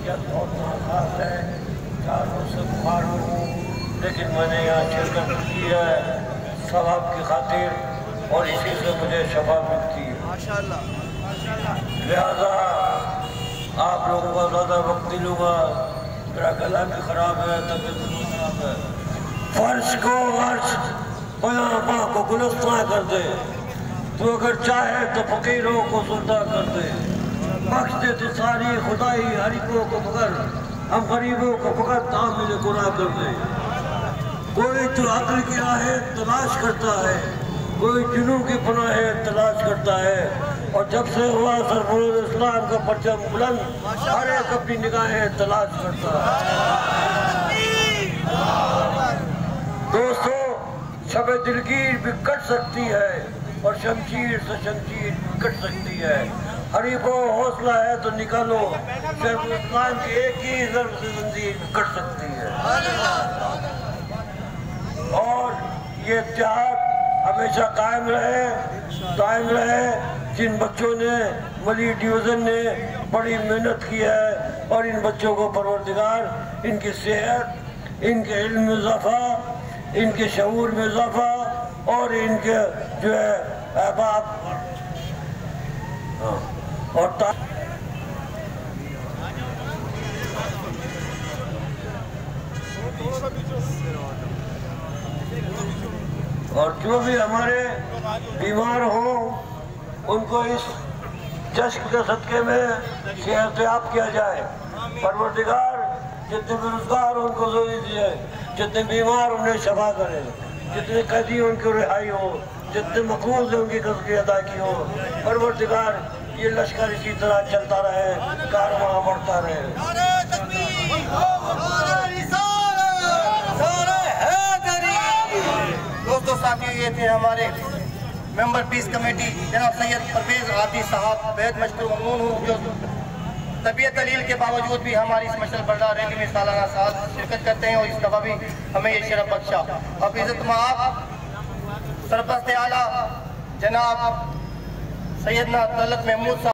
तबीयत बहुत नाखास है, 4 रोज से बुखार हूँ, लेकिन मैंने यहाँ शिरकत की है सवाब की खातिर और इसी से मुझे शफा मिलती है। लिहाजा आप लोगों का ज़्यादा वक्त नहीं लूँगा, मेरा गला भी ख़राब है, तबीयत भी ख़राब है। फर्श को अर्श माँ को गुलस्तां कर दे, तो अगर चाहे तो फकीरों को सुल्ता कर दे, बख्श दे तो सारी खुदाई हरीकों को मगर हम गरीबों को फकत तामिल गुनाह कर दे। कोई तो अक्ल की राहें तलाश करता है, कोई जुनून की पनाहें तलाश करता है, और जब से हुआ सरफरोज इस्लाम का परचम बुलंद हर एक अपनी निगाहें तलाश करता है। दोस्तों, शब दिलगीर भी कट सकती है और शमशीर से शमशीर कट सकती है। हरीबो हौसला है तो निकालो, सिर्फ इस्लाम की एक ही ज़र्ब से ज़ंजीर कट सकती है। और ये इत्तेहाद हमेशा कायम रहे। जिन बच्चों ने मली डिवीज़न ने बड़ी मेहनत की है, और इन बच्चों को परवरदिगार इनकी सेहत, इनके इल्म में इजाफा, इनके शऊर में इजाफा और इनके जो है अहबाब और जो भी हमारे बीमार हों उनको इस जश्न के सदक़े में सेहतयाब किया जाए। परवरदिगार जितने बेरोजगार उनको ज़रूरी दिए, जितने बीमार उन्हें शफा करे, जितने कैदी उनको रिहाई हो, जितने मकरूज़ हैं उनकी क़ज़्क़ी अदा की हो। परवरदिगार ये लश्कर इसी तरह चलता रहे, कारवां बढ़ता रहे। दोस्तों साथियों, ये थे हमारे मेंबर पीस कमेटी जनाब सैयद परवेज आदि साहब। बेहद मशकूर ममनून हूँ जो तबीयत दलील के बावजूद भी हमारी इस मशल बरदार रैली में सालाना साल शिरकत करते हैं, और इस दफ़ा भी हमें ये शरफ बख्शा। अब इज़्ज़त माब सरपरस्त आला जनाब सैयदना तलत महमूद साहब